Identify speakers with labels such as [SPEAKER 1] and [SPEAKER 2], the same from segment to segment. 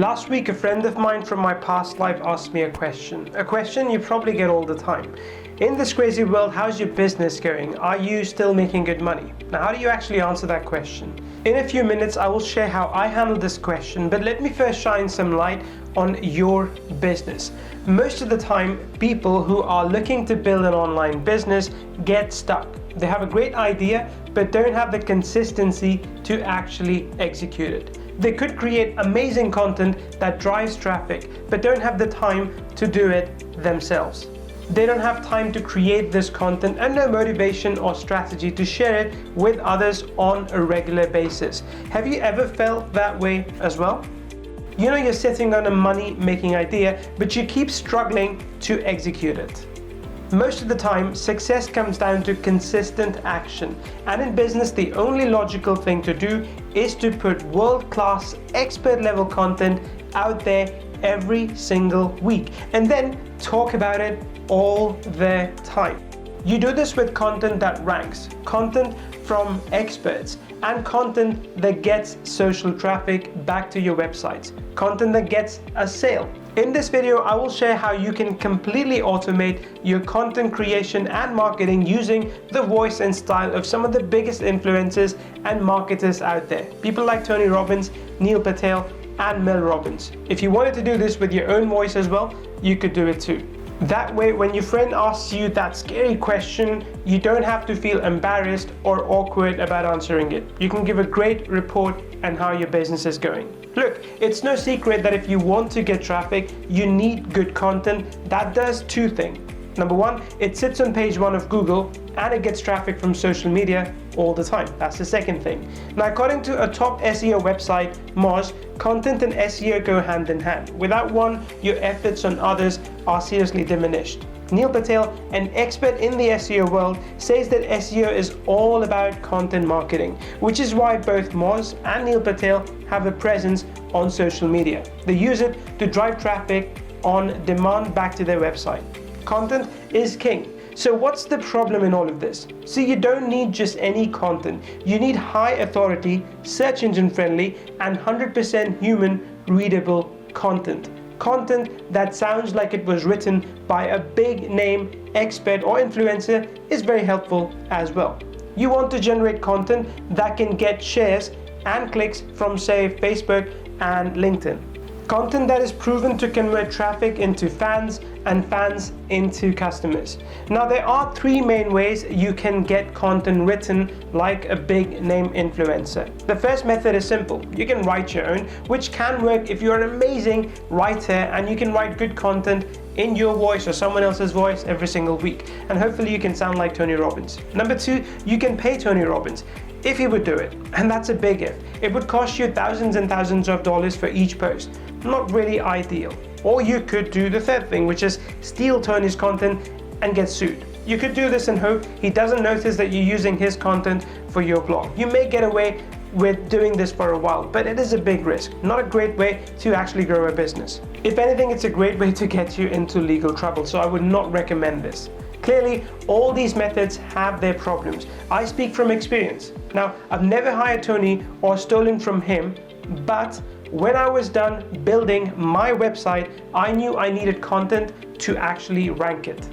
[SPEAKER 1] Last week, a friend of mine from my past life asked me a question you probably get all the time. In this crazy world, how's your business going? Are you still making good money? Now, how do you actually answer that question? In a few minutes, I will share how I handle this question, but let me first shine some light on your business. Most of the time, people who are looking to build an online business get stuck. They have a great idea, but don't have the consistency to actually execute it. They could create amazing content that drives traffic, but don't have the time to do it themselves. They don't have time to create this content and no motivation or strategy to share it with others on a regular basis. Have you ever felt that way as well? You know you're sitting on a money-making idea, but you keep struggling to execute it. Most of the time, success comes down to consistent action. And in business, the only logical thing to do is to put world-class, expert-level content out there every single week, and then talk about it all the time. You do this with content that ranks, content from experts, and content that gets social traffic back to your websites, content that gets a sale. In this video, I will share how you can completely automate your content creation and marketing using the voice and style of some of the biggest influencers and marketers out there. People like Tony Robbins, Neil Patel, and Mel Robbins. If you wanted to do this with your own voice as well, you could do it too. That way, when your friend asks you that scary question, you don't have to feel embarrassed or awkward about answering it. You can give a great report on how your business is going. Look, it's no secret that if you want to get traffic, you need good content that does two things. Number one, it sits on page 1 of Google and it gets traffic from social media all the time. That's the second thing. Now, according to a top SEO website, Moz, content and SEO go hand in hand. Without one, your efforts on others are seriously diminished. Neil Patel, an expert in the SEO world, says that SEO is all about content marketing, which is why both Moz and Neil Patel have a presence on social media. They use it to drive traffic on demand back to their website. Content is king. So what's the problem in all of this? See, you don't need just any content. You need high authority, search engine friendly, and 100% human readable content. Content that sounds like it was written by a big name expert or influencer is very helpful as well. You want to generate content that can get shares and clicks from, say, Facebook and LinkedIn. Content that is proven to convert traffic into fans and fans into customers. Now, there are 3 main ways you can get content written like a big name influencer. The first method is simple. You can write your own, which can work if you're an amazing writer and you can write good content in your voice or someone else's voice every single week. And hopefully you can sound like Tony Robbins. Number 2, you can pay Tony Robbins if he would do it. And that's a big if. It would cost you thousands and thousands of dollars for each post. Not really ideal. Or you could do the third thing, which is steal Tony's content and get sued. You could do this and hope he doesn't notice that you're using his content for your blog. You may get away with doing this for a while, but it is a big risk, not a great way to actually grow a business. If anything, it's a great way to get you into legal trouble, so I would not recommend this. Clearly, all these methods have their problems. I speak from experience. Now, I've never hired Tony or stolen from him, but when I was done building my website, I knew I needed content to actually rank it.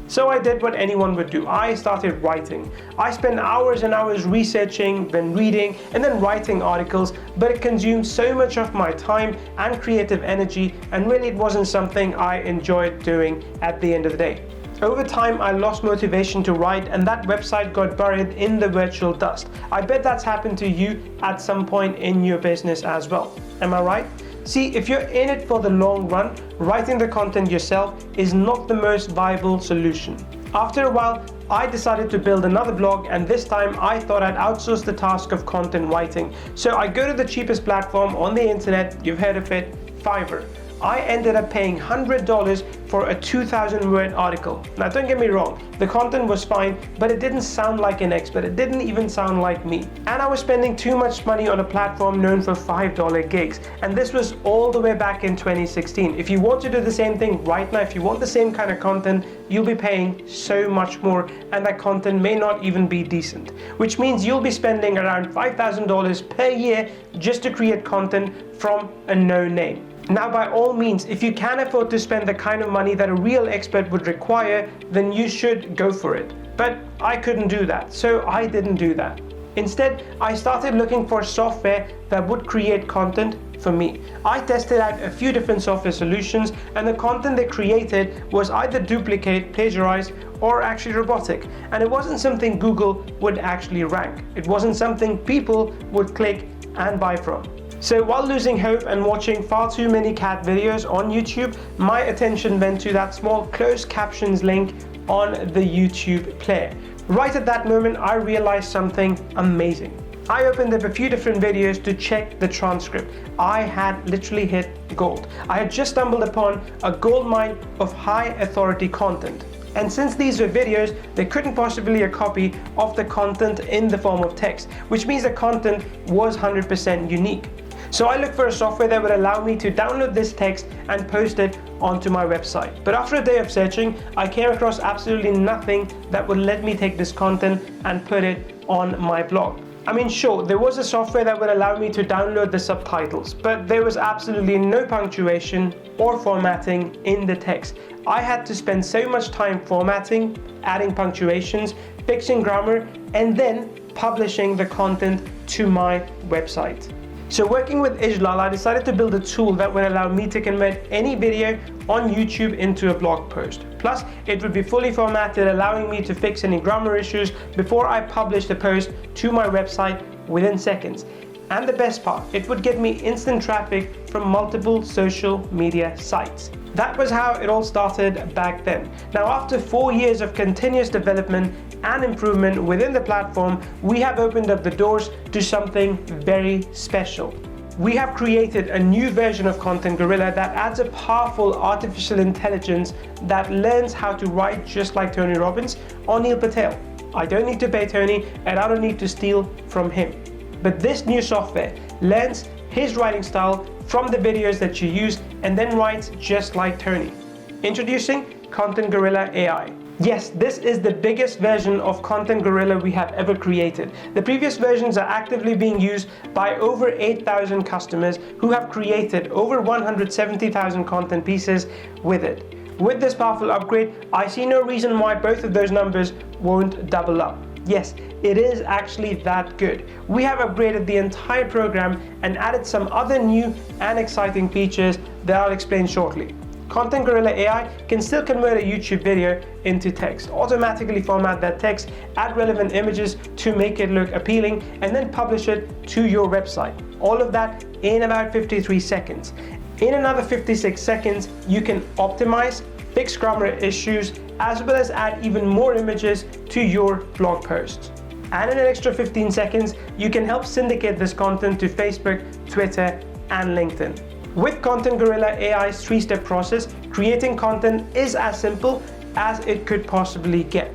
[SPEAKER 1] So I did what anyone would do. I started writing. I spent hours and hours researching, then reading, and then writing articles, but it consumed so much of my time and creative energy, and really it wasn't something I enjoyed doing at the end of the day. Over time, I lost motivation to write, and that website got buried in the virtual dust. I bet that's happened to you at some point in your business as well. Am I right? See, if you're in it for the long run, writing the content yourself is not the most viable solution. After a while, I decided to build another blog, and this time I thought I'd outsource the task of content writing. So I go to the cheapest platform on the internet, you've heard of it, Fiverr. I ended up paying $100 for a 2,000 word article. Now don't get me wrong, the content was fine, but it didn't sound like an expert. It didn't even sound like me. And I was spending too much money on a platform known for $5 gigs. And this was all the way back in 2016. If you want to do the same thing right now, if you want the same kind of content, you'll be paying so much more, and that content may not even be decent. Which means you'll be spending around $5,000 per year just to create content from a no-name. Now, by all means, if you can afford to spend the kind of money that a real expert would require, then you should go for it. But I couldn't do that, so I didn't do that. Instead, I started looking for software that would create content for me. I tested out a few different software solutions, and the content they created was either duplicate, plagiarize, or actually robotic. And it wasn't something Google would actually rank. It wasn't something people would click and buy from. So while losing hope and watching far too many cat videos on YouTube, my attention went to that small closed captions link on the YouTube player. Right at that moment, I realized something amazing. I opened up a few different videos to check the transcript. I had literally hit gold. I had just stumbled upon a gold mine of high authority content. And since these were videos, there couldn't possibly be a copy of the content in the form of text, which means the content was 100% unique. So I looked for a software that would allow me to download this text and post it onto my website. But after a day of searching, I came across absolutely nothing that would let me take this content and put it on my blog. I mean, sure, there was a software that would allow me to download the subtitles, but there was absolutely no punctuation or formatting in the text. I had to spend so much time formatting, adding punctuations, fixing grammar, and then publishing the content to my website. So working with Ijlal, I decided to build a tool that would allow me to convert any video on YouTube into a blog post. Plus, it would be fully formatted, allowing me to fix any grammar issues before I publish the post to my website within seconds. And the best part, it would get me instant traffic from multiple social media sites. That was how it all started back then. Now, after 4 years of continuous development and improvement within the platform, we have opened up the doors to something very special. We have created a new version of Content Gorilla that adds a powerful artificial intelligence that learns how to write just like Tony Robbins or Neil Patel. I don't need to pay Tony, and I don't need to steal from him. But this new software learns his writing style from the videos that you use and then writes just like Tony. Introducing Content Gorilla AI. Yes, this is the biggest version of Content Gorilla we have ever created. The previous versions are actively being used by over 8,000 customers who have created over 170,000 content pieces with it. With this powerful upgrade, I see no reason why both of those numbers won't double up. Yes, it is actually that good. We have upgraded the entire program and added some other new and exciting features that I'll explain shortly. Content Gorilla AI can still convert a YouTube video into text, automatically format that text, add relevant images to make it look appealing, and then publish it to your website. All of that in about 53 seconds. In another 56 seconds, you can optimize, fix grammar issues, as well as add even more images to your blog posts. And in an extra 15 seconds, you can help syndicate this content to Facebook, Twitter, and LinkedIn. With Content Gorilla AI's 3-step process, creating content is as simple as it could possibly get.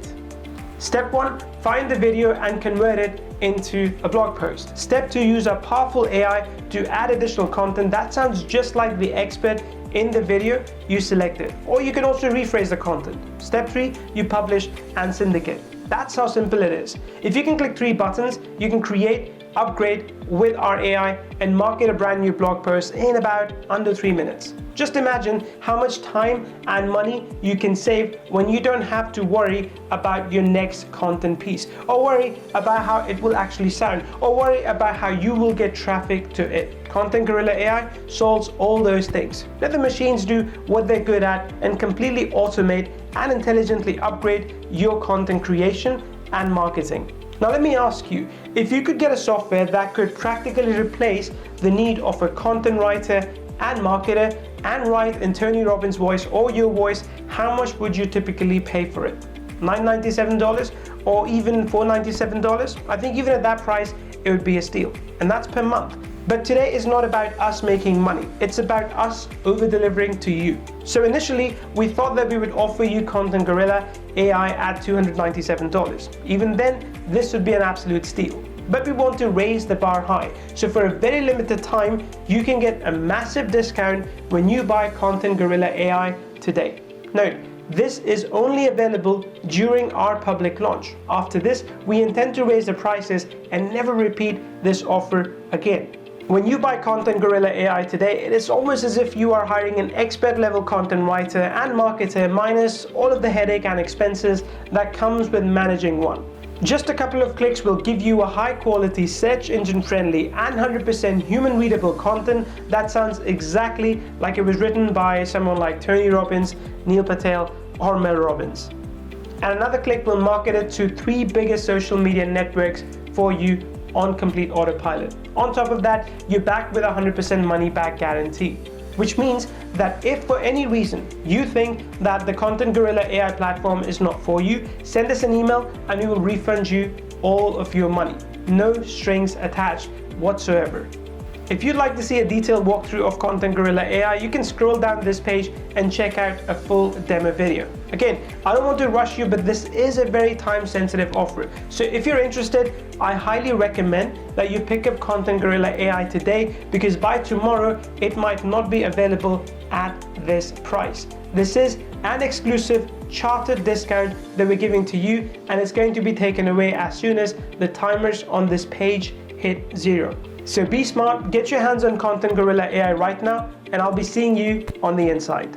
[SPEAKER 1] Step 1, find the video and convert it into a blog post. Step 2, use a powerful AI to add additional content that sounds just like the expert in the video you selected. Or you can also rephrase the content. Step 3, you publish and syndicate. That's how simple it is. If you can click 3 buttons, you can create, upgrade with our AI and market a brand new blog post in about under 3 minutes. Just imagine how much time and money you can save when you don't have to worry about your next content piece, or worry about how it will actually sound, or worry about how you will get traffic to it. Content Gorilla AI solves all those things. Let the machines do what they're good at and completely automate and intelligently upgrade your content creation and marketing. Now let me ask you, if you could get a software that could practically replace the need of a content writer and marketer and write in Tony Robbins' voice or your voice, how much would you typically pay for it? $997 or even $497? I think even at that price, it would be a steal. And that's per month. But today is not about us making money, it's about us over-delivering to you. So initially, we thought that we would offer you Content Gorilla AI at $297. Even then, this would be an absolute steal. But we want to raise the bar high. So for a very limited time, you can get a massive discount when you buy Content Gorilla AI today. Note, this is only available during our public launch. After this, we intend to raise the prices and never repeat this offer again. When you buy Content Gorilla AI today, it is almost as if you are hiring an expert level content writer and marketer minus all of the headache and expenses that comes with managing one. Just a couple of clicks will give you a high quality, search engine friendly and 100% human readable content that sounds exactly like it was written by someone like Tony Robbins, Neil Patel or Mel Robbins. And another click will market it to 3 biggest social media networks for you on complete autopilot. On top of that, you're backed with a 100% money back guarantee, which means that if for any reason you think that the Content Gorilla AI platform is not for you, send us an email and we will refund you all of your money. No strings attached whatsoever. If you'd like to see a detailed walkthrough of Content Gorilla AI, you can scroll down this page and check out a full demo video. Again, I don't want to rush you, but this is a very time-sensitive offer. So if you're interested, I highly recommend that you pick up Content Gorilla AI today, because by tomorrow, it might not be available at this price. This is an exclusive chartered discount that we're giving to you, and it's going to be taken away as soon as the timers on this page hit 0. So be smart, get your hands on Content Gorilla AI right now, and I'll be seeing you on the inside.